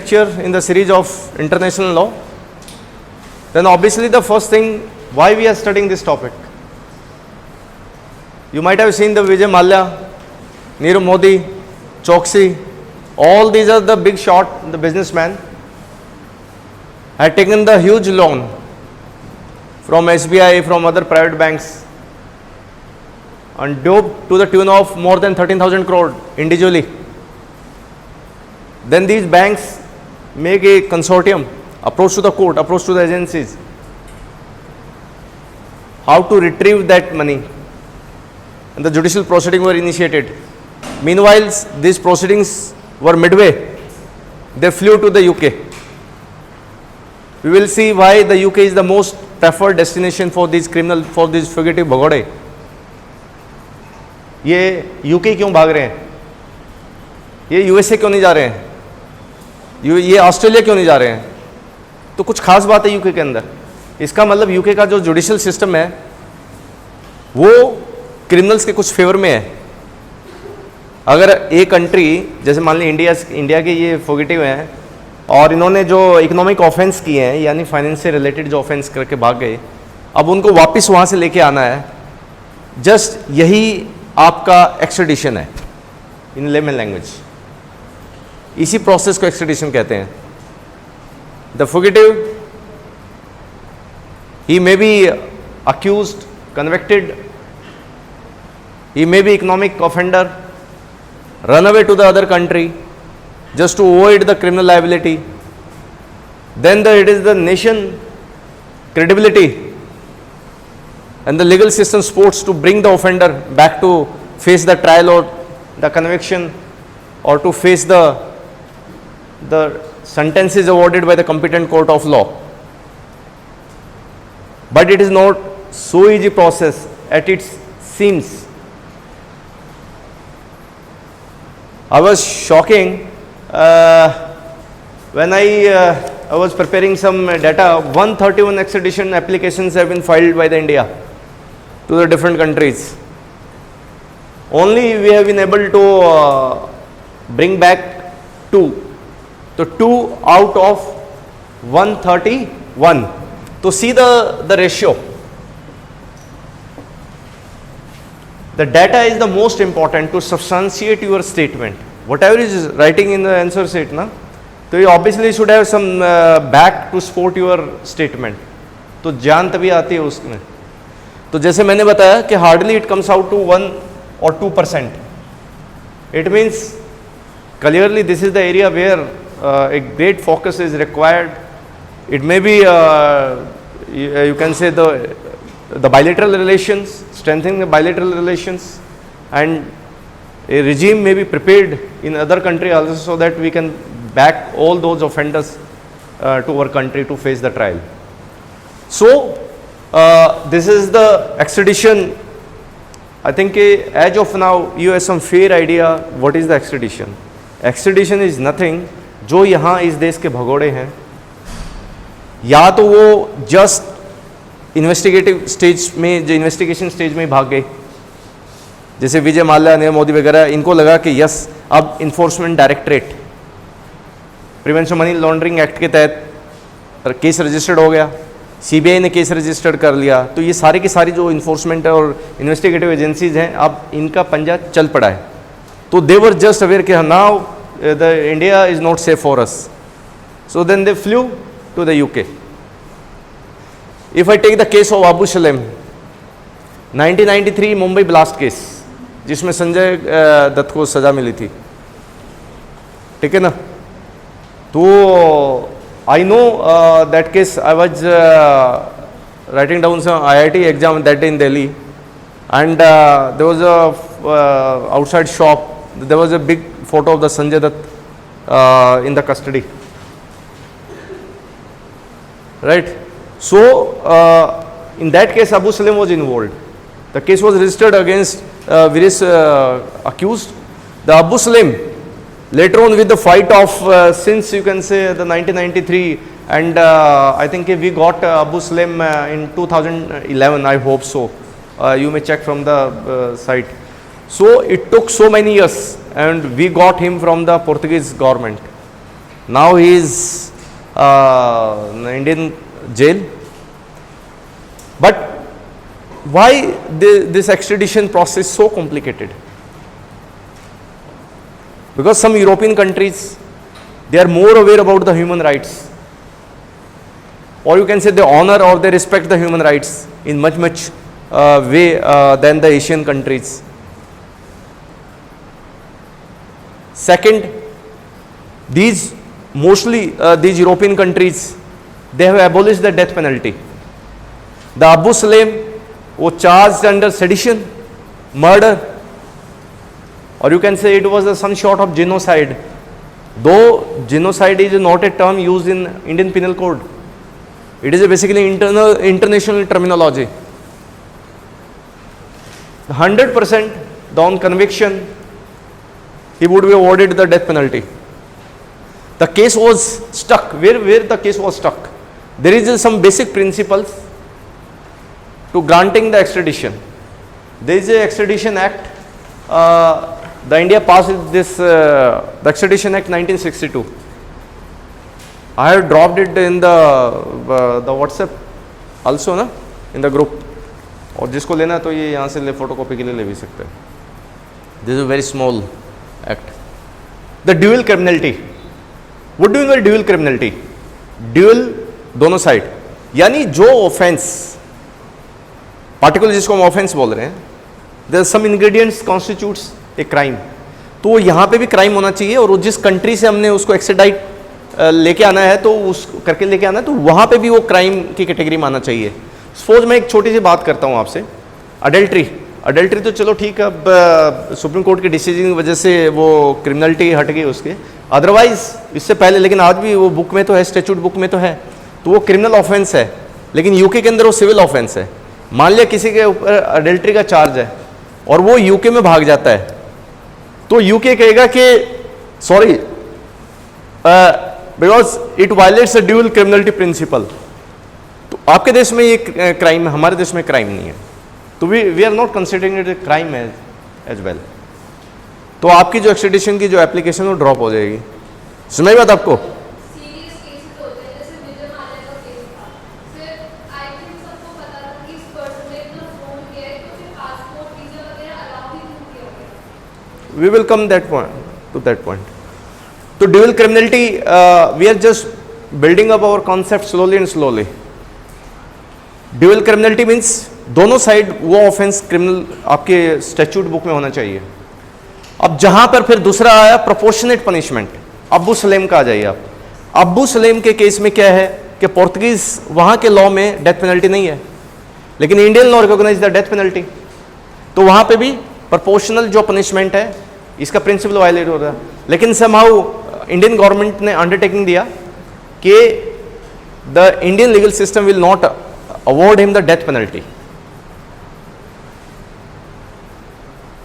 lecture in the series of international law, then obviously the first thing, why we are studying this topic. You might have seen the Vijay Mallya, Nirav Modi, Choksi, all these are the big shot, the businessmen, had taken the huge loan from SBI, from other private banks, and doped to the tune of more than 13,000 crore individually. Then these banks make a consortium, approach to the court, approach to the agencies, how to retrieve that money, and the judicial proceedings were initiated. Meanwhile, these proceedings were midway. They flew to the UK. We will see why the UK is the most preferred destination for these criminal, for these fugitive भगोड़े. ये UK क्यों भाग रहे हैं? ये USA क्यों नहीं जा रहे हैं? ये ऑस्ट्रेलिया क्यों नहीं जा रहे हैं? तो कुछ खास बात है यूके के अंदर. इसका मतलब यूके का जो जुडिशियल सिस्टम है वो क्रिमिनल्स के कुछ फेवर में है. अगर एक कंट्री जैसे मान ली इंडिया के ये फॉगिटिव हैं और इन्होंने जो इकोनॉमिक ऑफेंस किए हैं यानी फाइनेंस से रिलेटेड जो ऑफेंस करके भाग गए, अब उनको वापस वहाँ से लेके आना है. जस्ट यही आपका एक्सट्रेडिशन है इन लेमन लैंग्वेज. इसी प्रोसेस को एक्सट्रेडिशन कहते हैं. The fugitive, he may be accused, convicted, he may be economic offender, run away to the other country just to avoid the criminal liability. Then it is the nation credibility and the legal system supports to bring the offender back to face the trial or the conviction or to face the sentences awarded by the competent court of law. But it is not so easy process as it seems. I was shocking when I was preparing some data. 131 extradition applications have been filed by the India to the different countries. Only we have been able to bring back 2. So 2 out of 131. To see the ratio. The data is the most important to substantiate your statement. Whatever is writing in the answer sheet, na, तो you obviously should have some back to support your statement. तो जान तभी आती है उसमें. तो जैसे मैंने बताया कि hardly it comes out to 1 or 2%. It means clearly this is the area where a great focus is required. It may be you can say the bilateral relations, strengthening the bilateral relations, and a regime may be prepared in other country also so that we can back all those offenders to our country to face the trial. So this is the extradition. I think as of now you have some fair idea what is the extradition. Extradition is nothing. जो यहाँ इस देश के भगोड़े हैं या तो वो जस्ट इन्वेस्टिगेटिव स्टेज में, जो इन्वेस्टिगेशन स्टेज में भाग गए, जैसे विजय माल्या, नीरव मोदी वगैरह, इनको लगा कि यस अब enforcement directorate prevention money laundering act के तहत केस रजिस्टर्ड हो गया, सीबीआई ने केस रजिस्टर्ड कर लिया, तो ये सारी की सारी जो इन्फोर्समेंट और इन्वेस्टिगेटिव एजेंसीज हैं अब इनका पंजा चल पड़ा है. तो दे वर जस्ट अवेयर कि now the India is not safe for us. So then they flew to the UK. If I take the case of Abu Shalem, 1993 Mumbai blast case जिसमें संजय दत्त को सजा मिली थी, ठीक है ना. तो I know that case. I was writing down some IIT exam that day in Delhi and there was a outside shop. There was a big photo of the Sanjay Dutt in the custody, right. So, in that case, Abu Salim was involved. The case was registered against various accused. The Abu Salim, later on with the fight of since you can say the 1993, and I think we got Abu Salim in 2011, I hope so. You may check from the site. So, it took so many years and we got him from the Portuguese government. Now he is in Indian jail. But why this extradition process is so complicated? Because some European countries, they are more aware about the human rights, or you can say they honor or they respect the human rights in much way than the Asian countries. Second, these European countries, they have abolished the death penalty. The Abu Salam was charged under sedition, murder, or you can say it was some sort of genocide. Though genocide is not a term used in Indian Penal Code, it is basically international terminology. 100% on conviction, he would be awarded the death penalty. The case was stuck. Where the case was stuck? There is some basic principles to granting the extradition. There is a Extradition Act. The India passed this the Extradition Act 1962. I have dropped it in the WhatsApp also ना in the group. और जिसको लेना है तो ये यहाँ से ले फोटोकॉपी के लिए ले भी सकते हैं. This is a very small act. The dual criminality. What do you mean by dual criminality? Dual दोनों साइड, यानी जो ऑफेंस पार्टिकुलर जिसको हम ऑफेंस बोल रहे हैं, there some ingredients constitutes a crime. तो यहाँ पे भी क्राइम होना चाहिए और जिस कंट्री से हमने उसको एक्सट्राडाइट लेके आना है तो उस करके लेके आना है तो वहाँ पे भी वो क्राइम की कैटेगरी में आना चाहिए. सपोज मैं एक छोटी सी बात करता हूँ आपसे, अडल्ट्री तो चलो ठीक है, अब सुप्रीम कोर्ट के डिसीजन की वजह से वो क्रिमिनलिटी हट गई उसके, अदरवाइज इससे पहले, लेकिन आज भी वो बुक में तो है, स्टैट्यूट बुक में तो है, तो वो क्रिमिनल ऑफेंस है, लेकिन यूके के अंदर वो सिविल ऑफेंस है. मान लिया किसी के ऊपर अडल्ट्री का चार्ज है और वो यूके में भाग जाता है, तो यूके कहेगा कि sorry because it violates a dual criminality principle. तो आपके देश में ये क्राइम है, हमारे देश में क्राइम नहीं है, तो we are not considering it a crime as well. तो आपकी जो एक्सट्रेडिशन की जो एप्लीकेशन वो ड्रॉप हो जाएगी. सुनाई बात आपको? We will come that point to that point. So dual criminality, we are just building up our concept slowly and slowly. Dual criminality means दोनों साइड वो ऑफेंस क्रिमिनल आपके स्टैट्यूट बुक में होना चाहिए. अब जहां पर फिर दूसरा आया प्रोपोर्शनेट पनिशमेंट, अबू सलेम का आ जाइए आप. अबू सलेम के केस में क्या है कि पोर्तुगीज वहां के लॉ में डेथ पेनल्टी नहीं है, लेकिन Indian law recognise the death penalty. तो वहां पे भी प्रोपोर्शनल जो पनिशमेंट है इसका प्रिंसिपल वायलेट हो रहा है. लेकिन समहाउ इंडियन गवर्नमेंट ने अंडरटेकिंग दिया कि the Indian legal system will not award him the death penalty.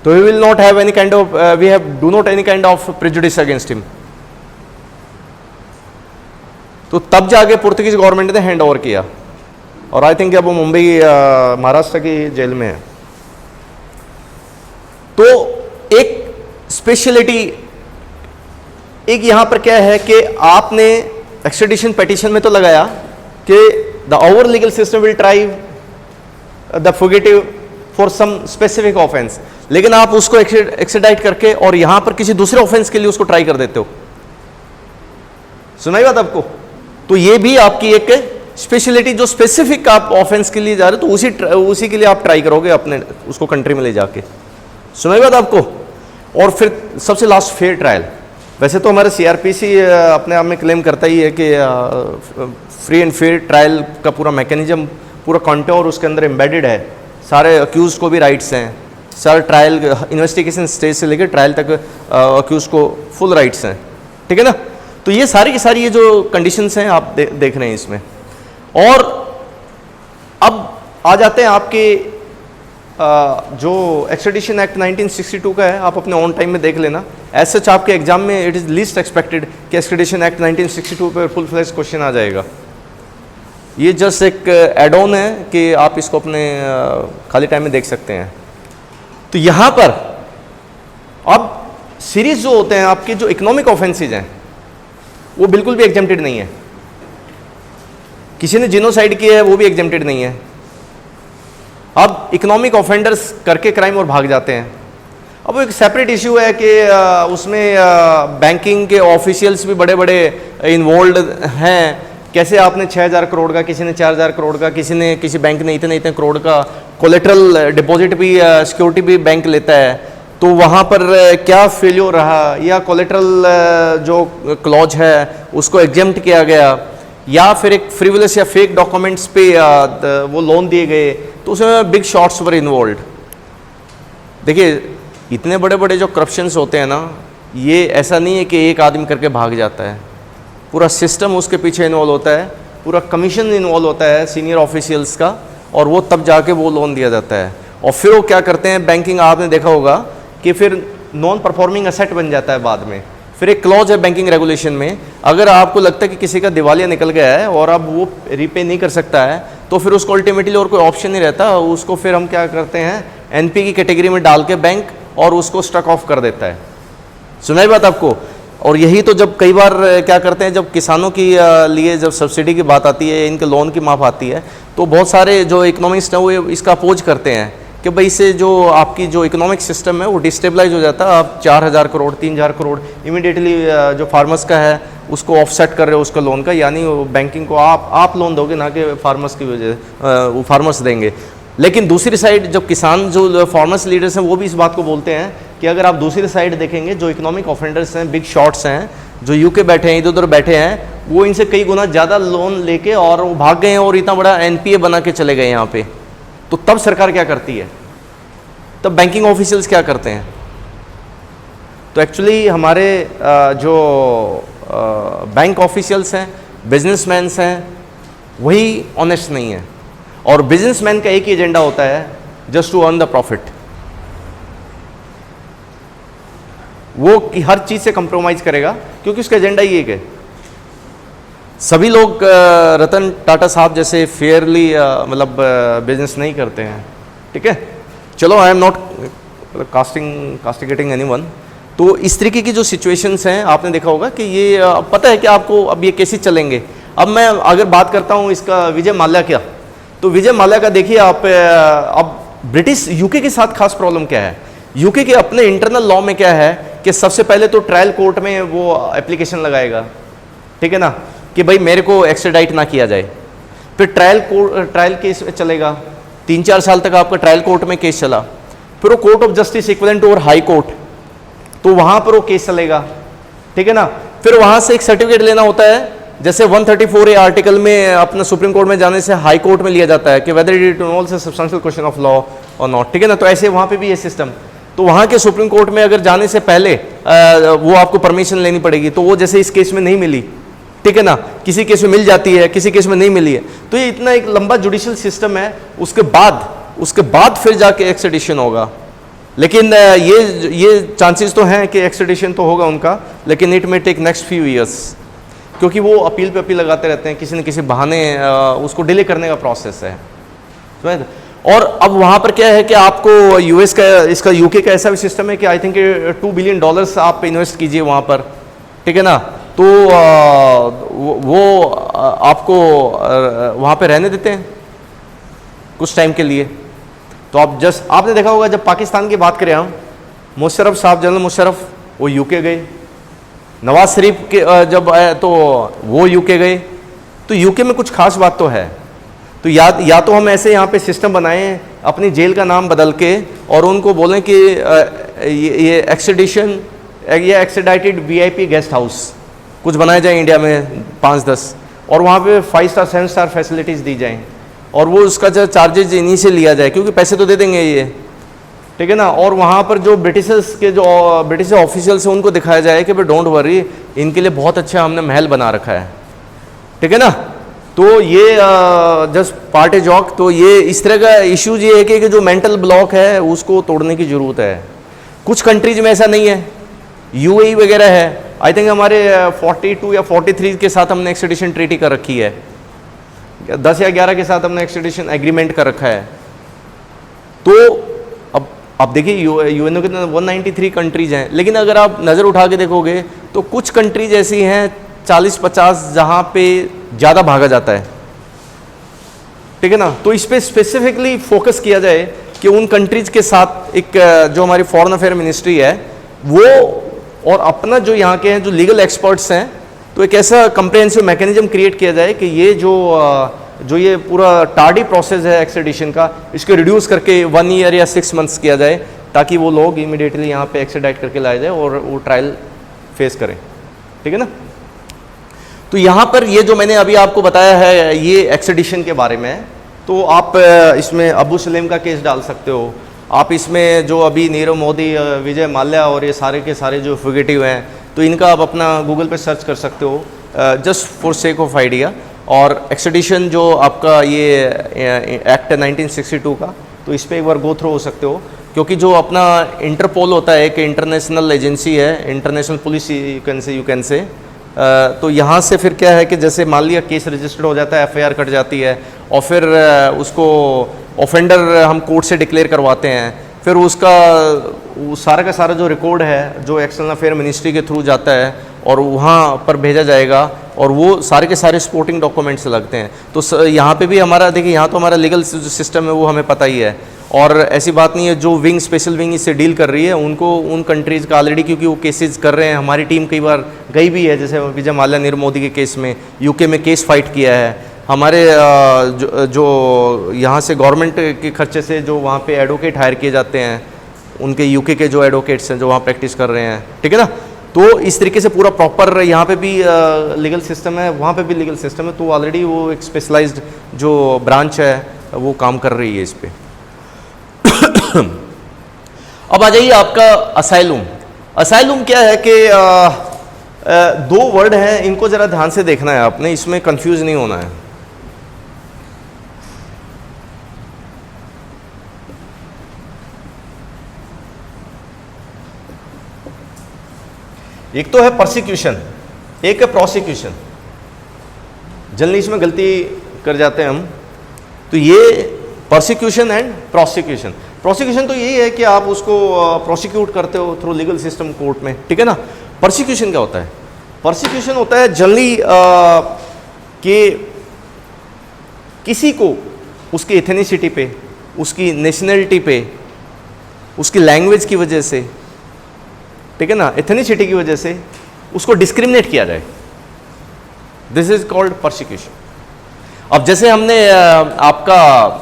So we will not have any kind of, do not any kind of prejudice against him. तो तब जाके Portuguese government ने hand over किया और I think अब वो मुंबई महाराष्ट्र की jail में है. तो एक स्पेशलिटी एक यहां पर क्या है कि आपने एक्सट्रेडिशन पिटीशन में तो लगाया कि the our legal system will try the fugitive for some specific offence, लेकिन आप उसको एक्सट्राडाइट करके और यहां पर किसी दूसरे ऑफेंस के लिए उसको ट्राई कर देते हो. सुनाई बात आपको? तो ये भी आपकी एक स्पेशलिटी, जो स्पेसिफिक आप ऑफेंस के लिए जा रहे हो तो उसी के लिए आप ट्राई करोगे अपने उसको कंट्री में ले जाके. सुनाई बात आपको? और फिर सबसे लास्ट फेयर ट्रायल. वैसे तो हमारे सीआरपीसी अपने आप में क्लेम करता ही है कि फ्री एंड फेयर ट्रायल का पूरा मैकेनिज्म, पूरा कॉन्टोर उसके अंदर एम्बेडेड है. सारे अक्यूज को भी राइट्स हैं, सारे ट्रायल इन्वेस्टिगेशन स्टेज से लेकर ट्रायल तक अक्यूज को फुल राइट्स हैं. ठीक है ना? तो ये सारी की सारी ये जो कंडीशंस हैं आप देख रहे हैं इसमें. और अब आ जाते हैं आपके जो एक्सट्रेडिशन एक्ट 1962 का है, आप अपने ऑन टाइम में देख लेना. एज सच आपके एग्जाम में इट इज़ लीस्ट एक्सपेक्टेड कि एक्सट्रेडिशन एक्ट 1962 पर फुल फ्लैश क्वेश्चन आ जाएगा. ये जस्ट एक एड ऑन है कि आप इसको अपने खाली टाइम में देख सकते हैं. तो यहाँ पर अब सीरीज जो होते हैं आपके जो इकोनॉमिक ऑफेंसेज हैं, वो बिल्कुल भी एग्जेम्प्टेड नहीं है। किसी ने जिनोसाइड किया है वो भी एग्जेम्प्टेड नहीं है। अब इकोनॉमिक ऑफेंडर्स करके क्राइम और भाग जाते हैं। अब वो एक सेपरेट इशू है कि उसमें बैंकिंग के ऑफिशियल्स भी बड़े बड़े इन्वॉल्व हैं। कैसे आपने 6,000 करोड़ का, किसी ने 4,000 करोड़ का, किसी बैंक ने इतने इतने करोड़ का कोलेटरल डिपॉजिट भी, सिक्योरिटी भी बैंक लेता है, तो वहाँ पर क्या फेल्योर रहा, या कोलेटरल जो क्लॉज है उसको एग्जेम्प्ट किया गया, या फिर एक फ्रिवलेस या फेक डॉक्यूमेंट्स पे वो लोन दिए गए, तो उसमें बिग शॉट्स वर इन्वॉल्व। देखिए इतने बड़े बड़े जो करप्शंस होते हैं ना, ये ऐसा नहीं है कि एक आदमी करके भाग जाता है, पूरा सिस्टम उसके पीछे इन्वॉल्व होता है, पूरा कमीशन इन्वॉल्व होता है सीनियर ऑफिशियल्स का, और वो तब जाके वो लोन दिया जाता है। और फिर वो क्या करते हैं, बैंकिंग आपने देखा होगा कि फिर नॉन परफॉर्मिंग एसेट बन जाता है बाद में। फिर एक क्लॉज है बैंकिंग रेगुलेशन में, अगर आपको लगता है कि किसी का दिवालिया निकल गया है और अब वो रीपे नहीं कर सकता है, तो फिर उसको अल्टीमेटली और कोई ऑप्शन नहीं रहता, उसको फिर हम क्या करते हैं, एनपी की कैटेगरी में डाल के बैंक और उसको स्ट्रक ऑफ कर देता है। सुनाई बात आपको। और यही तो जब कई बार क्या करते हैं, जब किसानों की लिए जब सब्सिडी की बात आती है, इनके लोन की माफ आती है, तो बहुत सारे जो इकोनॉमिस्ट हैं वो इसका अपोज करते हैं कि भाई इससे जो आपकी जो इकोनॉमिक सिस्टम है वो डिस्टेबलाइज हो जाता है। आप 4,000 करोड़ 3,000 करोड़ इमीडिएटली जो फार्मर्स का है उसको ऑफसेट कर रहे हो उसका लोन का, यानी बैंकिंग को आप लोन दोगे, ना कि फार्मर्स की वजह वो फार्मर्स देंगे। लेकिन दूसरी साइड जब किसान जो फार्मर्स लीडर्स हैं वो भी इस बात को बोलते हैं कि अगर आप दूसरी साइड देखेंगे, जो इकोनॉमिक ऑफेंडर्स हैं, बिग शॉट्स हैं, जो यूके बैठे हैं, इधर उधर बैठे हैं, वो इनसे कई गुना ज़्यादा लोन लेके और वो भाग गए हैं और इतना बड़ा एनपीए बना के चले गए यहाँ पे। तो तब सरकार क्या करती है, तब बैंकिंग ऑफिशियल्स क्या करते हैं? तो एक्चुअली हमारे जो बैंक ऑफिशियल्स हैं, बिजनेसमैन्स हैं, वही ऑनेस्ट नहीं है। और बिजनेसमैन का एक ही एजेंडा होता है, just to earn the profit. वो कि हर चीज से कंप्रोमाइज करेगा, क्योंकि उसका एजेंडा ही एक है। सभी लोग रतन टाटा साहब जैसे फेयरली मतलब बिजनेस नहीं करते हैं, ठीक है। चलो, आई एम नॉट कास्टिगेटिंग एनीवन। तो इस तरीके की जो सिचुएशंस हैं, आपने देखा होगा कि ये पता है कि आपको अब ये केसेस चलेंगे। अब मैं अगर बात करता हूँ इसका विजय माल्या क्या, तो विजय माल्या का देखिए आप, अब ब्रिटिश यूके के साथ खास प्रॉब्लम क्या है, यूके के अपने इंटरनल लॉ में क्या है कि सबसे पहले तो ट्रायल कोर्ट में वो एप्लीकेशन लगाएगा, ठीक है ना, कि भाई मेरे को एक्स्ट्राडाइट ना किया जाए। फिर ट्रायल केस चलेगा, 3-4 साल तक आपका ट्रायल कोर्ट में केस चला। फिर वो court of justice equivalent over high court, तो वहाँ पर वो केस चलेगा, ठीक है ना। फिर वहाँ से एक सर्टिफिकेट लेना होता है, जैसे 134A आर्टिकल में अपना सुप्रीम कोर्ट में जाने से हाई कोर्ट में लिया जाता है कि whether it involves a substantial question of law और नॉट, ठीक है ना। तो ऐसे वहाँ पे भी ये सिस्टम, तो वहाँ के सुप्रीम कोर्ट में अगर जाने से पहले वो आपको परमिशन लेनी पड़ेगी, तो वो जैसे इस केस में नहीं मिली, ठीक है ना, किसी केस में मिल जाती है, किसी केस में नहीं मिली है। तो ये इतना एक लंबा जुडिशियल सिस्टम है, उसके बाद फिर जाके एक्सट्रेडिशन होगा। लेकिन ये चांसेस तो हैं कि एक्सट्रेडिशन तो होगा उनका, लेकिन it may take next few years, क्योंकि वो अपील पे अपील लगाते रहते हैं, किसी न किसी बहाने उसको डिले करने का प्रोसेस है। और अब वहाँ पर क्या है कि आपको यूएस का, इसका यूके का ऐसा भी सिस्टम है कि आई थिंक $2 बिलियन आप इन्वेस्ट कीजिए वहाँ पर, ठीक है ना, तो वो आपको वहाँ पे रहने देते हैं कुछ टाइम के लिए। तो आप जस्ट आपने देखा होगा, जब पाकिस्तान की बात करें हम, मुशर्रफ साहब, जनरल मुशर्रफ, वो यूके गए। नवाज शरीफ के जब आए तो वो यूके गए। तो यूके में कुछ खास बात तो है। तो या तो हम ऐसे यहाँ पे सिस्टम बनाएं अपनी जेल का नाम बदल के, और उनको बोलें कि ये एक्सट्रेडिशन या एक्सट्रेडाइटेड VIP गेस्ट हाउस कुछ बनाया जाए इंडिया में 5-10, और वहाँ पे 5 स्टार 7 स्टार फैसिलिटीज़ दी जाएँ, और वो उसका जो चार्जेज इन्हीं से लिया जाए, क्योंकि पैसे तो दे देंगे ये, ठीक है ना। और वहाँ पर जो ब्रिटिश ऑफिशियल्स हैं उनको दिखाया जाए कि भाई डोंट वरी, इनके लिए बहुत अच्छा हमने महल बना रखा है, ठीक है ना। तो ये जस्ट पार्ट ए जॉक। तो ये इस तरह का इश्यूज ये है कि जो मेंटल ब्लॉक है उसको तोड़ने की ज़रूरत है। कुछ कंट्रीज में ऐसा नहीं है, UAE वगैरह है, आई थिंक हमारे 42 या 43 के साथ हमने एक्सट्रेडिशन ट्रीटी कर रखी है, 10 या 11 के साथ हमने एक्सट्रेडिशन एग्रीमेंट कर रखा है। तो अब देखिए UN के 193 कंट्रीज हैं, लेकिन अगर आप नज़र उठा के देखोगे तो कुछ कंट्रीज ऐसी हैं 40-50 जहाँ पे ज़्यादा भागा जाता है, ठीक है ना, तो इस पर स्पेसिफिकली फोकस किया जाए कि उन कंट्रीज के साथ एक जो हमारी फॉरेन अफेयर मिनिस्ट्री है वो और अपना जो यहाँ के हैं जो लीगल एक्सपर्ट्स हैं, तो एक ऐसा कंप्रेहेंसिव मैकेनिज्म क्रिएट किया जाए कि ये जो ये पूरा टार्डी प्रोसेस है एक्सट्रेडिशन का, इसको रिड्यूस करके 1 ईयर या 6 मंथ्स किया जाए, ताकि वो लोग इमीडिएटली यहाँ पे एक्सट्रेडाइट करके लाए जाए और वो ट्रायल फेस करें, ठीक है ना। तो यहाँ पर ये जो मैंने अभी आपको बताया है ये एक्सट्रेडिशन के बारे में है। तो आप इसमें अबू सलेम का केस डाल सकते हो, आप इसमें जो अभी नीरव मोदी, विजय माल्या और ये सारे के सारे जो फुगिटिव हैं, तो इनका आप अपना गूगल पे सर्च कर सकते हो just for sake of idea. और एक्सट्रेडिशन जो आपका ये एक्ट है 1962 का, तो इस पर एक बार गो थ्रू हो सकते हो, क्योंकि जो अपना इंटरपोल होता है कि इंटरनेशनल एजेंसी है, international police you can say, तो यहाँ से फिर क्या है कि जैसे मान लिया केस रजिस्टर्ड हो जाता है, एफआईआर कट जाती है और फिर उसको ऑफेंडर हम कोर्ट से डिक्लेयर करवाते हैं, फिर उसका सारा का सारा जो रिकॉर्ड है जो एक्सटर्नल अफेयर मिनिस्ट्री के थ्रू जाता है और वहाँ पर भेजा जाएगा और वो सारे के सारे सपोर्टिंग डॉक्यूमेंट्स लगते हैं। तो यहाँ पे भी हमारा देखिए, यहाँ तो हमारा लीगल सिस्टम है वो हमें पता ही है, और ऐसी बात नहीं है जो विंग स्पेशल विंग इससे डील कर रही है उनको उन कंट्रीज़ का ऑलरेडी, क्योंकि वो केसेस कर रहे हैं, हमारी टीम कई बार गई भी है, जैसे विजय माल्या नीरव मोदी के केस में यूके में केस फाइट किया है। हमारे जो यहाँ से गवर्नमेंट के खर्चे से जो वहाँ पे एडवोकेट हायर किए जाते हैं, उनके यूके के जो एडवोकेट्स हैं जो वहाँ प्रैक्टिस कर रहे हैं, ठीक है ना। तो इस तरीके से पूरा प्रॉपर यहाँ पे भी लीगल सिस्टम है, वहाँ पे भी लीगल सिस्टम है, तो ऑलरेडी वो एक स्पेशलाइज्ड जो ब्रांच है वो काम कर रही है इस पर। अब आ जाइए आपका असाइलम। असाइलम क्या है कि 2 वर्ड हैं, इनको ज़रा ध्यान से देखना है आपने, इसमें कंफ्यूज नहीं होना है। एक तो है परसिक्यूशन, एक है प्रोसिक्यूशन। जनरली इसमें गलती कर जाते हैं हम। तो ये परसिक्यूशन एंड प्रोसिक्यूशन। प्रोसिक्यूशन तो यही है कि आप उसको प्रोसिक्यूट करते हो थ्रू लीगल सिस्टम कोर्ट में, ठीक है ना। परसिक्यूशन क्या होता है? परसिक्यूशन होता है जनरली कि किसी को उसकी एथेनिसिटी पे, उसकी नेशनलिटी पे, उसकी लैंग्वेज की वजह से, ठीक है ना, एथेनिसिटी की वजह से उसको डिस्क्रिमिनेट किया जाए, दिस इज कॉल्ड परसिक्यूशन। अब जैसे हमने आपका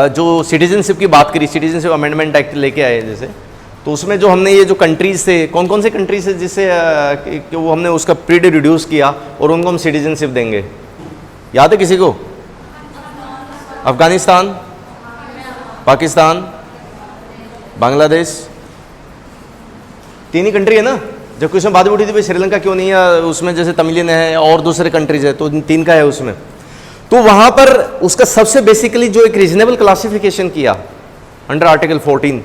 जो सिटीजनशिप की बात करी, सिटीजनशिप अमेंडमेंट एक्ट लेके आए जैसे, तो उसमें जो हमने ये जो कंट्रीज थे, कौन कौन से कंट्रीज थे जिससे कि वो हमने उसका पीरियड रिड्यूस किया और उनको हम सिटीजनशिप देंगे, याद है किसी को? अफगानिस्तान, पाकिस्तान, बांग्लादेश, 3 ही कंट्री है ना। जब क्वेश्चन बाद में उठी थी भाई श्रीलंका क्यों नहीं है उसमें, जैसे तमिलियन है और दूसरे कंट्रीज है, तो 3 का है उसमें। तो वहां पर उसका सबसे बेसिकली जो एक रीजनेबल क्लासिफिकेशन किया अंडर आर्टिकल 14,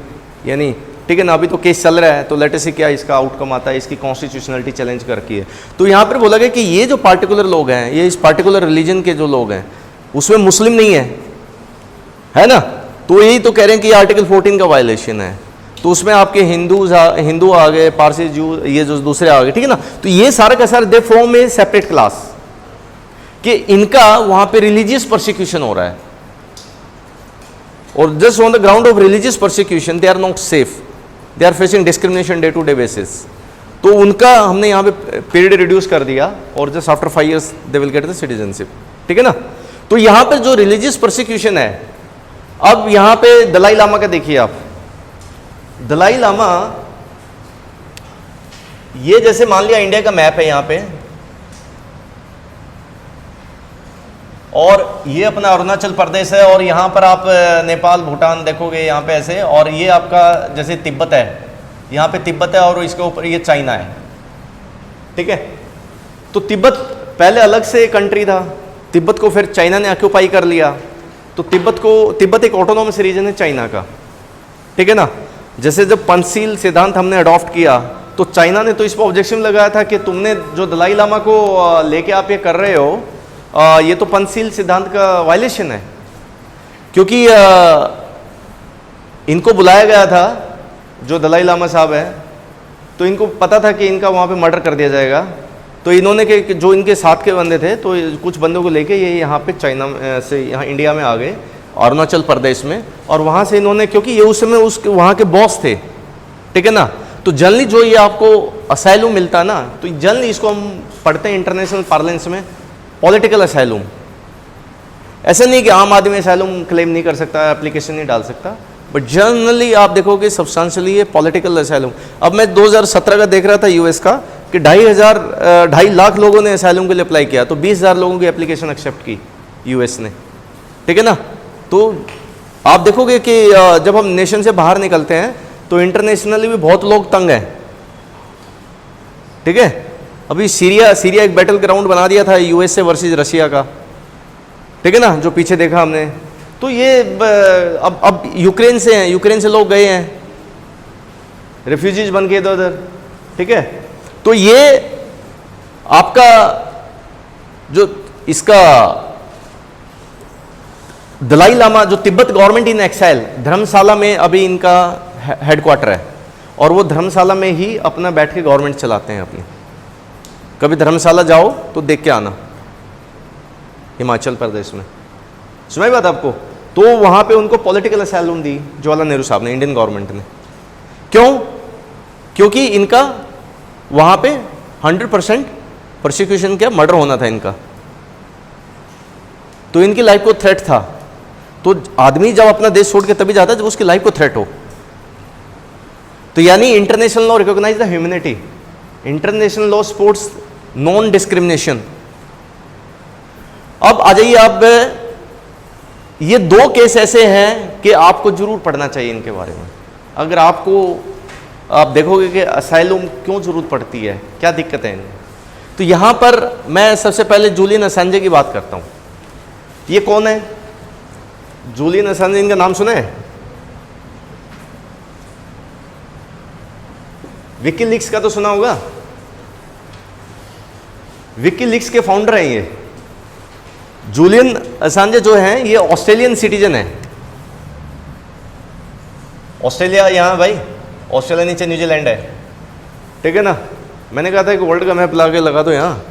यानी ठीक है ना, अभी तो केस चल रहा है, तो लेट अस सी क्या इसका आउटकम आता है, इसकी कॉन्स्टिट्यूशनलिटी चैलेंज करके है। तो यहाँ पर बोला गया कि ये जो पार्टिकुलर लोग हैं, ये इस पार्टिकुलर रिलीजन के जो लोग हैं उसमें मुस्लिम नहीं है ना, तो यही तो कह रहे हैं कि ये आर्टिकल 14 का वायलेशन है। तो उसमें आपके हिंदू आ गए, पारसी, जू, ये जो दूसरे आ गए, ठीक है ना। तो ये सारा का सारा they form A separate class कि इनका वहां पे रिलीजियस परसिक्यूशन हो रहा है, और just on the ground of religious persecution they are not safe, they are facing discrimination day to day basis. तो उनका हमने यहाँ पे पीरियड रिड्यूस कर दिया और just after 5 years they will get the citizenship, ठीक है ना। तो यहाँ पे जो रिलीजियस परसिक्यूशन है, अब यहाँ पे दलाई लामा का देखिए आप। दलाई लामा, ये जैसे मान लिया इंडिया का मैप है यहाँ पे, और ये अपना अरुणाचल प्रदेश है, और यहाँ पर आप नेपाल, भूटान देखोगे यहाँ पे ऐसे, और ये आपका जैसे तिब्बत है, यहाँ पे तिब्बत है और इसके ऊपर ये चाइना है, ठीक है। तो तिब्बत पहले अलग से कंट्री था, तिब्बत को फिर चाइना ने ऑक्यूपाई कर लिया, तो तिब्बत एक ऑटोनॉमस रीजन है चाइना का, ठीक है ना। जैसे जब पंचशील सिद्धांत हमने अडॉप्ट किया, तो चाइना ने तो इस पर ऑब्जेक्शन लगाया था कि तुमने जो दलाई लामा को लेके आप ये कर रहे हो, ये तो पंचशील सिद्धांत का वायलेशन है, क्योंकि इनको बुलाया गया था, जो दलाई लामा साहब है, तो इनको पता था कि इनका वहाँ पे मर्डर कर दिया जाएगा, तो इन्होंने के जो इनके साथ के बंदे थे, तो कुछ बंदों को लेके ये यहाँ पे चाइना से यहाँ इंडिया में आ गए, अरुणाचल प्रदेश में, और वहाँ से इन्होंने, क्योंकि ये उस समय उस वहाँ के बॉस थे, ठीक है ना, तो जनरली जो ये आपको असाइलम मिलता है ना, तो जनरली इसको हम पढ़ते हैं इंटरनेशनल पार्लेंस में पॉलिटिकल असाइलम। ऐसा नहीं कि आम आदमी असाइलम क्लेम नहीं कर सकता, एप्लीकेशन नहीं डाल सकता, बट जनरली आप देखोगे सब्सटेंशियली ये पॉलिटिकल असाइलम। अब मैं 2017 का देख रहा था यूएस का कि 2.5 लाख लोगों ने असाइलम के लिए अप्लाई किया, तो 20,000 लोगों की एप्लीकेशन एक्सेप्ट की यूएस ने, ठीक है ना। तो आप देखोगे कि जब हम नेशन से बाहर निकलते हैं तो इंटरनेशनली भी बहुत लोग तंग हैं, ठीक है। अभी सीरिया एक बैटल ग्राउंड बना दिया था यूएस से वर्सेस रशिया का, ठीक है ना, जो पीछे देखा हमने। तो ये अब यूक्रेन से हैं, यूक्रेन से लोग गए हैं रेफ्यूजीज बन के इधर उधर, ठीक है। तो ये आपका जो इसका दलाई लामा, जो तिब्बत गवर्नमेंट इन एक्साइल, धर्मशाला में अभी इनका हेडक्वार्टर है, और वो धर्मशाला में ही अपना बैठ के गवर्नमेंट चलाते हैं अपनी। कभी धर्मशाला जाओ तो देख के आना, हिमाचल प्रदेश में, सुनाई बात आपको। तो वहाँ पे उनको पॉलिटिकल असाइलम दी जवाहरलाल नेहरू साहब ने, इंडियन गवर्नमेंट ने। क्यों? क्योंकि इनका वहाँ पे 100% प्रोसिक्यूशन क्या, मर्डर होना था इनका, तो इनकी लाइफ को थ्रेट था। तो आदमी जब अपना देश छोड़ के तभी जाता है जब उसकी लाइफ को थ्रेट हो। तो यानी international law recognise the humanity, international law supports non discrimination. अब आ जाइए आप, ये 2 केस ऐसे हैं कि आपको जरूर पढ़ना चाहिए इनके बारे में। अगर आप देखोगे कि असाइलम क्यों जरूरत पड़ती है, क्या दिक्कत है इनमें। तो यहां पर मैं सबसे पहले जूलियन असांजे की बात करता हूं। ये कौन है जूलियन असांजे? इनका नाम सुना है? विकीलीक्स का तो सुना होगा। विकीलीक्स के फाउंडर हैं ये। जूलियन असांजे जो हैं ये ऑस्ट्रेलियन सिटीजन है। ऑस्ट्रेलिया यहाँ भाई, ऑस्ट्रेलिया नीचे न्यूजीलैंड है, ठीक है ना। मैंने कहा था कि वर्ल्ड का मैप ला के लगा दो यहाँ।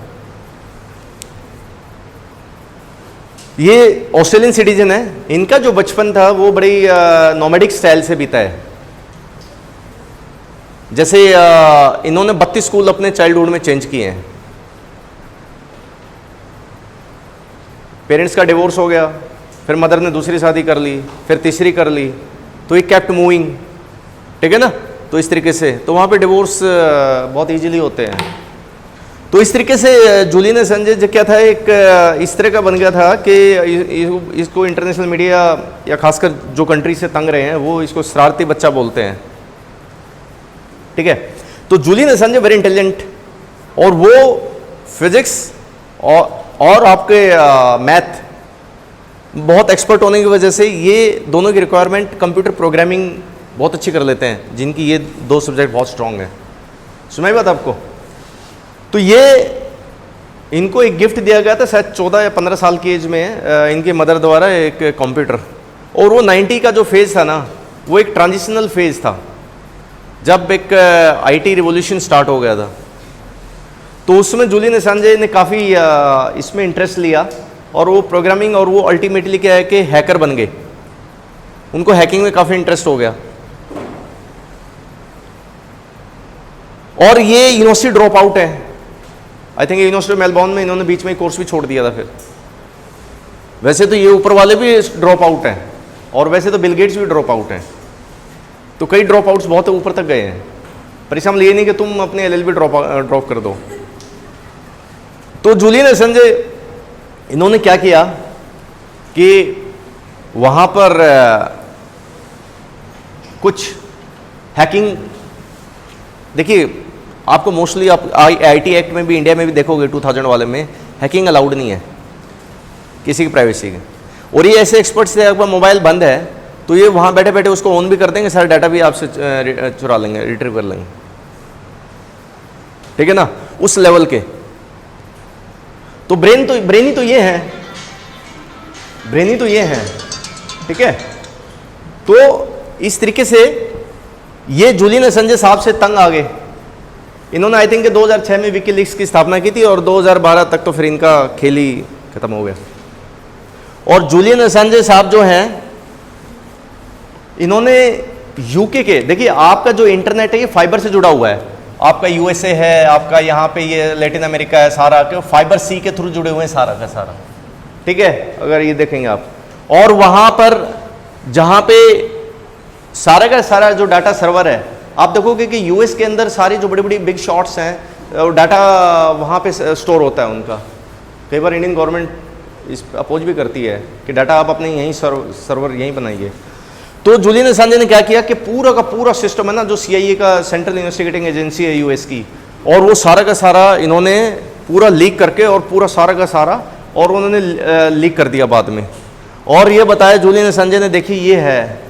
ये ऑस्ट्रेलियन सिटीजन है। इनका जो बचपन था वो बड़ी नोमैडिक स्टाइल से बीता है। जैसे इन्होंने 32 स्कूल अपने चाइल्डहुड में चेंज किए हैं। पेरेंट्स का डिवोर्स हो गया, फिर मदर ने दूसरी शादी कर ली, फिर तीसरी कर ली, तो ये केप्ट मूविंग, ठीक है ना। तो इस तरीके से तो वहाँ पे डिवोर्स बहुत इजीली होते हैं। तो इस तरीके से जूलियन असांजे क्या था, एक इस तरह का बन गया था कि इसको इंटरनेशनल मीडिया या खासकर जो कंट्री से तंग रहे हैं वो इसको शरारती बच्चा बोलते हैं, ठीक है। तो जूलियन असांजे वेरी इंटेलिजेंट, और वो फिजिक्स और आपके मैथ बहुत एक्सपर्ट होने की वजह से ये दोनों की रिक्वायरमेंट कंप्यूटर प्रोग्रामिंग बहुत अच्छी कर लेते हैं, जिनकी ये 2 सब्जेक्ट बहुत स्ट्रांग है। सुनाई बात आपको। तो ये इनको एक गिफ्ट दिया गया था शायद 14 या 15 साल की एज में इनके मदर द्वारा, एक कंप्यूटर। और वो 90 का जो फेज़ था ना, वो एक ट्रांजिशनल फेज़ था जब एक आईटी रिवॉल्यूशन स्टार्ट हो गया था। तो उसमें जूलियन असांजे ने काफ़ी इसमें इंटरेस्ट लिया, और वो प्रोग्रामिंग, और वो अल्टीमेटली क्या है कि हैकर बन गए। उनको हैकिंग में काफ़ी इंटरेस्ट हो गया, और ये यूनिवर्सिटी ड्रॉप आउट है। I think university of Melbourne में इन्होंने बीच में कोर्स भी छोड़ दिया था। फिर वैसे तो ये ऊपर वाले भी ड्रॉप आउट हैं, और वैसे तो बिल गेट्स भी ड्रॉप आउट हैं। तो कई ड्रॉप आउट्स बहुत ऊपर तक गए हैं। पर इसका मतलब ये नहीं कि तुम अपने एलएलबी ड्रॉप कर दो। तो जूलियन असांजे इन्होंने क्या किया कि वहाँ पर कुछ हैकिंग, देखिए आपको मोस्टली आप आईटी एक्ट में भी, इंडिया में भी देखोगे 2000 वाले में, हैकिंग अलाउड नहीं है किसी की प्राइवेसी के। और ये ऐसे एक्सपर्ट्स थे, अगर मोबाइल बंद है तो ये वहाँ बैठे बैठे उसको ऑन भी कर देंगे, सारा डाटा भी आपसे चुरा लेंगे, रिट्रीव कर लेंगे, ठीक है ना, उस लेवल के। तो ब्रेनी तो ये है, ब्रेनी तो ये है, ठीक है। तो इस तरीके से ये जूलियन असांजे साहब से तंग आ गए, इन्होंने आई थिंक 2006 में विकीलीक्स की स्थापना की थी और 2012 तक तो फिर इनका खेल ही खत्म हो गया। और जूलियन असांजे साहब जो हैं, इन्होंने यूके के, देखिए आपका जो इंटरनेट है ये फाइबर से जुड़ा हुआ है, आपका यूएसए है, आपका यहाँ पे ये लैटिन अमेरिका है, सारा के फाइबर सी के थ्रू जुड़े हुए हैं सारा का सारा, ठीक है, अगर ये देखेंगे आप। और वहाँ पर जहाँ पे सारा का सारा जो डाटा सर्वर है, आप देखोगे कि यूएस के अंदर सारी जो बड़ी बड़ी बिग शॉट्स हैं, डाटा वहाँ पे स्टोर होता है उनका। कई बार इंडियन गवर्नमेंट इस अपोज भी करती है कि डाटा आप अपने यहीं सर्वर यहीं बनाइए। तो जूलियन असांजे ने क्या किया कि पूरा का पूरा सिस्टम है ना, जो सीआईए का सेंट्रल इन्वेस्टिगेटिंग एजेंसी है यूएस की, और वो सारा का सारा इन्होंने पूरा लीक करके और पूरा सारा का सारा और उन्होंने लीक कर दिया बाद में। और ये बताया जूलियन असांजे ने, देखिए ये है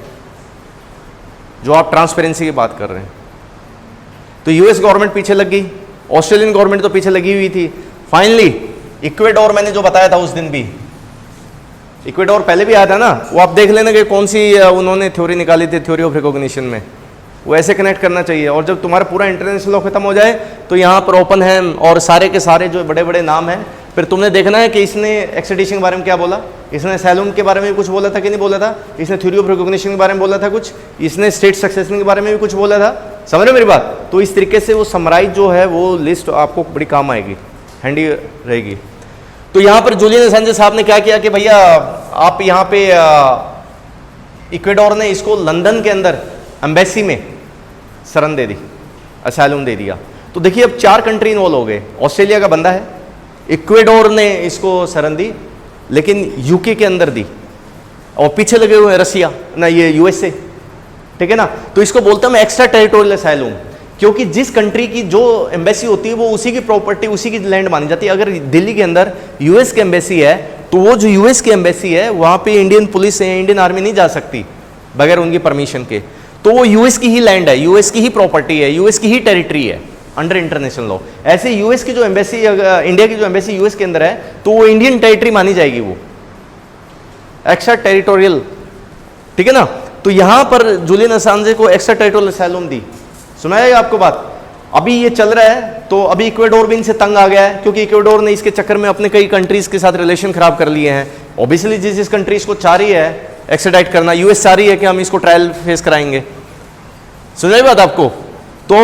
जो आप ट्रांसपेरेंसी की बात कर रहे हैं। तो यूएस गवर्नमेंट पीछे लग गई, ऑस्ट्रेलियन गवर्नमेंट तो पीछे लगी हुई थी। फाइनली इक्वेडोर, मैंने जो बताया था उस दिन भी, इक्वेडोर पहले भी आया था ना, वो आप देख लेना कि कौन सी उन्होंने थ्योरी निकाली थी, थ्योरी ऑफ रिकॉग्निशन में, वो ऐसे कनेक्ट करना चाहिए। और जब तुम्हारा पूरा इंटरनेशनल लॉ खत्म हो जाए तो यहाँ पर ओपन है और सारे के सारे जो बड़े बड़े नाम हैं, फिर तुमने देखना है कि इसने एक्सट्रेडिशन के बारे में क्या बोला, इसने असैलम के बारे में भी कुछ बोला था कि नहीं बोला था, इसने थ्योरी ऑफ रिकॉग्निशन के बारे में बोला था कुछ, इसने स्टेट सक्सेशन के बारे में भी कुछ बोला था। समझ रहे मेरी बात? तो इस तरीके से वो समराइज जो है वो लिस्ट आपको बड़ी काम आएगी, हैंडी रहेगी। तो यहाँ पर जूलियन असांजे साहब ने क्या किया कि भैया आप यहाँ पे इक्वेडोर ने इसको लंदन के अंदर एम्बेसी में शरण दे दी, असैलम दे दिया। तो देखिए अब 4 कंट्री इन्वॉल्व हो गए, ऑस्ट्रेलिया का बंदा है, इक्वेडोर ने इसको शरण दी लेकिन यूके के अंदर दी, और पीछे लगे हुए हैं रसिया ना, ये यूएसए, ठीक है ना। तो इसको बोलते हैं एक्स्ट्रा टेरिटोरियल असैलम, क्योंकि जिस कंट्री की जो एम्बेसी होती है वो उसी की प्रॉपर्टी, उसी की लैंड मानी जाती है। अगर दिल्ली के अंदर यूएस की एम्बेसी है तो वो जो यूएस की एम्बेसी है वहाँ पे इंडियन पुलिस या इंडियन आर्मी नहीं जा सकती बगैर उनकी परमिशन के। तो वो यूएस की ही लैंड है, यूएस की ही प्रॉपर्टी है, यूएस की ही टेरिटरी है अंडर इंटरनेशनल लॉ। ऐसे यूएस की जो एम्बेसी, इंडिया की जो एम्बेसी यूएस के अंदर है तो वो इंडियन टेरिटरी मानी जाएगी, वो एक्स्ट्रा टेरिटोरियल, ठीक है ना। तो यहां पर जूलियन असांजे को एक्स्ट्रा टेरिटोरियल असैलम दी। सुनाया आपको बात? अभी ये चल रहा है तो अभी इक्वेडोर भी इनसे तंग आ गया है, क्योंकि इक्वेडोर ने इसके चक्कर में अपने कई कंट्रीज के साथ रिलेशन खराब कर लिए हैं। ऑब्वियसली जिस कंट्रीज को चाह रही है एक्सट्राडाइट करना, यूएस चाह रही है कि हम इसको ट्रायल फेस कराएंगे। सुनाई बात आपको? तो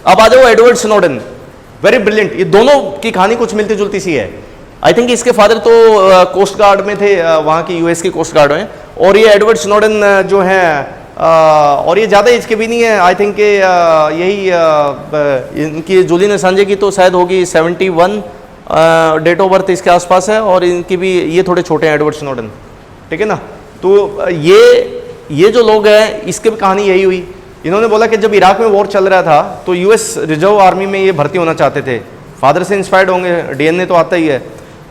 अब आ जाओ एडवर्ड स्नोडेन, वेरी ब्रिलियंट। ये दोनों की कहानी कुछ मिलती जुलती सी है। आई थिंक इसके फादर तो कोस्ट गार्ड में थे, वहाँ की यूएस की कोस्ट गार्ड में, और ये एडवर्ड स्नोडेन जो है और ये ज़्यादा एज के भी नहीं है। आई थिंक यही इनकी जूलियन असांजे की तो शायद होगी 71 डेट ऑफ बर्थ इसके आसपास है, और इनकी भी, ये थोड़े छोटे हैं एडवर्ड स्नोडेन, ठीक है ना। तो ये जो लोग हैं इसकी भी कहानी यही हुई। इन्होंने बोला कि जब इराक में वॉर चल रहा था तो यूएस रिजर्व आर्मी में ये भर्ती होना चाहते थे, फादर से इंस्पायर्ड होंगे, डीएनए तो आता ही है।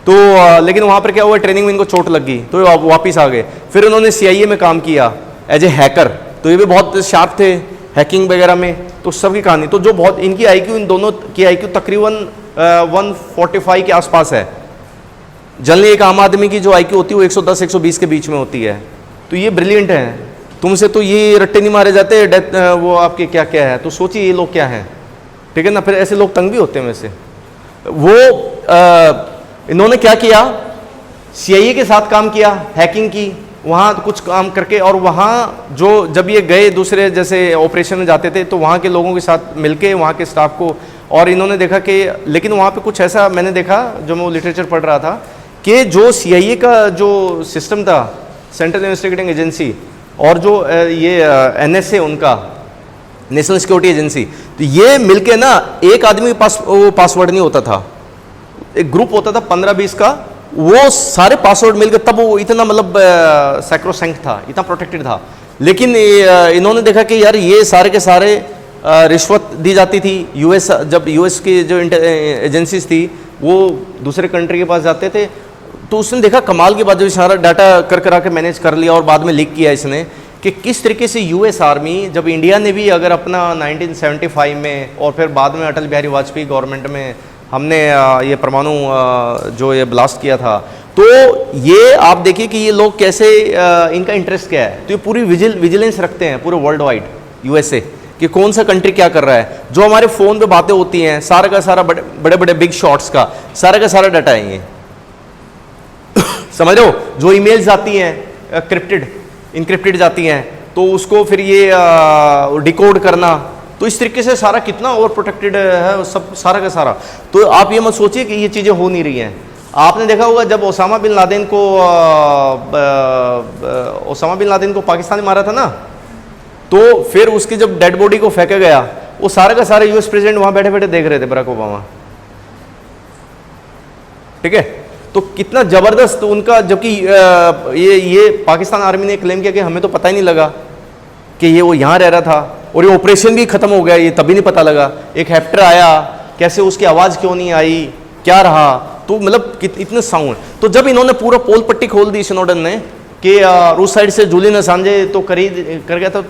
तो लेकिन वहाँ पर क्या हुआ, ट्रेनिंग में इनको चोट लग गई तो ये वापस आ गए। फिर उन्होंने सीआईए में काम किया एज ए हैकर, तो ये भी बहुत शार्प थे हैकिंग वगैरह में। तो सबकी कहानी, तो जो बहुत इनकी आईक्यू, इन दोनों की आईक्यू तकरीबन 145 के आसपास है। जनरली एक आम आदमी की जो आईक्यू होती है वो 110-120 के बीच में होती है। तो ये ब्रिलियंट हैं, तुमसे तो ये रट्टे नहीं मारे जाते, डेथ वो आपके क्या क्या है। तो सोचिए ये लोग क्या हैं, ठीक है ना। फिर ऐसे लोग तंग भी होते हैं वैसे। वो इन्होंने क्या किया, सीआईए के साथ काम किया, हैकिंग की, वहाँ कुछ काम करके, और वहाँ जो जब ये गए दूसरे जैसे ऑपरेशन में जाते थे तो वहाँ के लोगों के साथ मिलके वहाँ के स्टाफ को, और इन्होंने देखा कि, लेकिन वहाँ पे कुछ ऐसा मैंने देखा जो मैं वो लिटरेचर पढ़ रहा था कि जो सीआईए का जो सिस्टम था, सेंट्रल इन्वेस्टिगेटिंग एजेंसी, और जो ये एनएसए उनका, नेशनल सिक्योरिटी एजेंसी, तो ये मिलके ना एक आदमी के पास वो पासवर्ड नहीं होता था, एक ग्रुप होता था 15-20 का, वो सारे पासवर्ड मिलकर तब वो इतना मतलब सैक्रोसैंक्ट था, इतना प्रोटेक्टेड था। लेकिन इन्होंने देखा कि यार ये सारे के सारे रिश्वत दी जाती थी। यूएस, जब यूएस की जो एजेंसीज थी वो दूसरे कंट्री के पास जाते थे, तो उसने देखा कमाल की बात, जो सारा डाटा करा के मैनेज कर लिया और बाद में लीक किया इसने, कि किस तरीके से यूएस आर्मी, जब इंडिया ने भी अगर अपना 1975 में और फिर बाद में अटल बिहारी वाजपेयी गवर्नमेंट में हमने ये परमाणु जो ये ब्लास्ट किया था, तो ये आप देखिए कि ये लोग कैसे, इनका इंटरेस्ट क्या है। तो ये पूरी विजिलेंस रखते हैं पूरे वर्ल्ड वाइड यूएसए, कि कौन सा कंट्री क्या कर रहा है। जो हमारे फ़ोन पे बातें होती हैं, सारा का सारा बड़े बड़े बिग शॉट्स का सारा डाटा आएंगे। समझ रहे हो, जो ईमेल्स आती हैं क्रिप्टेड इनक्रिप्टेड जाती हैं, तो उसको फिर ये डिकोड करना, तो इस तरीके से सारा कितना ओवर प्रोटेक्टेड है सब सारा का सारा। तो आप ये मत सोचिए कि ये चीज़ें हो नहीं रही हैं। आपने देखा होगा जब ओसामा बिन लादेन को पाकिस्तान ने मारा था ना, तो फिर उसकी जब डेड बॉडी को फेंका गया, वो सारा का सारा यूएस प्रेसिडेंट वहां बैठे बैठे देख रहे थे, बराक ओबामा। ठीक है, तो कितना जबरदस्त उनका, जबकि ये पाकिस्तान आर्मी ने क्लेम किया कि हमें तो पता ही नहीं लगा कि ये वो यहाँ रह रहा था, और ये ऑपरेशन भी खत्म हो गया, ये तभी नहीं पता लगा। एक हेप्टर आया, कैसे उसकी आवाज़ क्यों नहीं आई, क्या रहा, तो मतलब इतने साउंड। तो जब इन्होंने पूरा पोल पट्टी खोल दी स्नोडन ने कि रूस साइड से जूलियन असांजे तो कर गया था,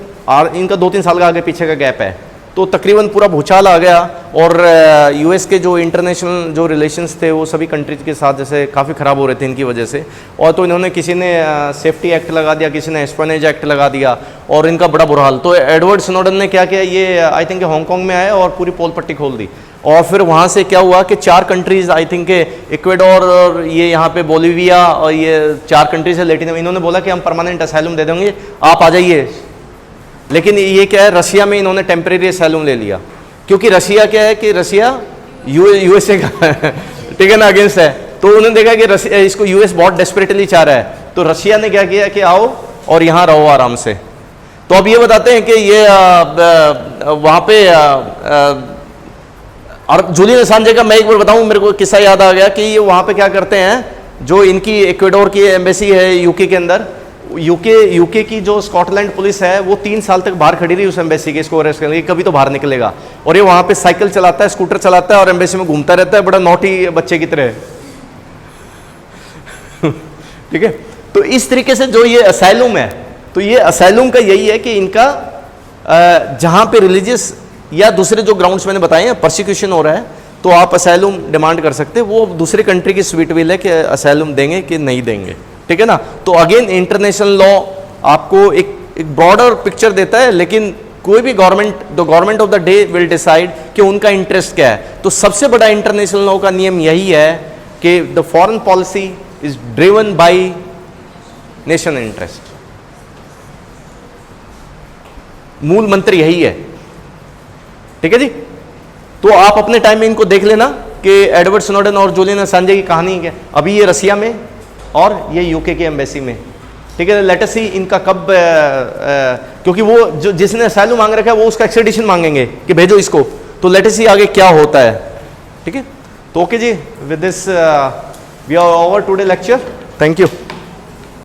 इनका 2-3 साल का आगे पीछे का गैप है, तो तकरीबन पूरा भूचाल आ गया। और यूएस के जो इंटरनेशनल जो रिलेशंस थे वो सभी कंट्रीज के साथ जैसे काफ़ी ख़राब हो रहे थे इनकी वजह से। और तो इन्होंने, किसी ने सेफ्टी एक्ट लगा दिया, किसी ने एस्पेनेज एक्ट लगा दिया, और इनका बड़ा बुरा हाल। तो एडवर्ड स्नोडन ने क्या किया, ये आई थिंक हांगकॉन्ग में आए और पूरी पोल पट्टी खोल दी। और फिर वहाँ से क्या हुआ कि 4 कंट्रीज़, आई थिंक इक्वेडोर और ये यहाँ पे बोलीविया, और ये 4 कंट्रीज है लेटिन, इन्होंने बोला कि हम परमानेंट असाइलम दे देंगे, आप आ जाइए। लेकिन ये क्या है, रशिया में इन्होंने टेम्परेरी असाइलम ले लिया, क्योंकि रशिया क्या है कि रशिया यूएसए का ठीक है ना, अगेंस्ट है। तो उन्होंने देखा कि रशिया, इसको यूएस बहुत डेस्परेटली चाह रहा है, तो रशिया ने क्या किया कि आओ और यहाँ रहो आराम से। तो अब ये बताते हैं कि ये वहाँ पे और जूलियन असांजे का मैं एक बार बताऊं, मेरे को किस्सा याद आ गया कि ये वहाँ पे क्या करते हैं, जो इनकी इक्वेडोर की एम्बेसी है यूके के अंदर, यूके की जो स्कॉटलैंड पुलिस है वो 3 साल तक बाहर खड़ी रही उस एम्बेसी के, इसको अरेस्ट करने के, कभी तो बाहर निकलेगा। और ये वहाँ पे साइकिल चलाता है, स्कूटर चलाता है और एम्बेसी में घूमता रहता है, बड़ा नॉटी बच्चे की तरह। ठीक है, तो इस तरीके से जो ये असाइलम है, तो ये असाइलम का यही है कि इनका जहाँ पे रिलीजियस या दूसरे जो ग्राउंड्स मैंने बताए हैं प्रोसिक्यूशन हो रहा है, तो आप असाइलम डिमांड कर सकते हैं। वो दूसरे कंट्री की स्वीट विल है कि असाइलम देंगे कि नहीं देंगे। ठीक है ना, तो अगेन इंटरनेशनल लॉ आपको एक ब्रॉडर पिक्चर देता है, लेकिन कोई भी government, the government of the day will decide कि उनका इंटरेस्ट क्या है। तो सबसे बड़ा इंटरनेशनल लॉ का नियम यही है कि the foreign policy is driven by national interest. मूल मंत्र यही है। ठीक है जी, तो आप अपने टाइम में इनको देख लेना कि एडवर्ड स्नोडन और जूलियन असांजे की कहानी क्या। अभी ये रसिया में और ये यूके की एम्बेसी में। ठीक है, लेट अस सी इनका कब, क्योंकि वो जो जिसने असाइलम मांग रखा है वो उसका एक्सट्रेडिशन मांगेंगे कि भेजो इसको, तो लेट अस सी आगे क्या होता है। ठीक है, तो okay ji, with this we are over today lecture. Thank you.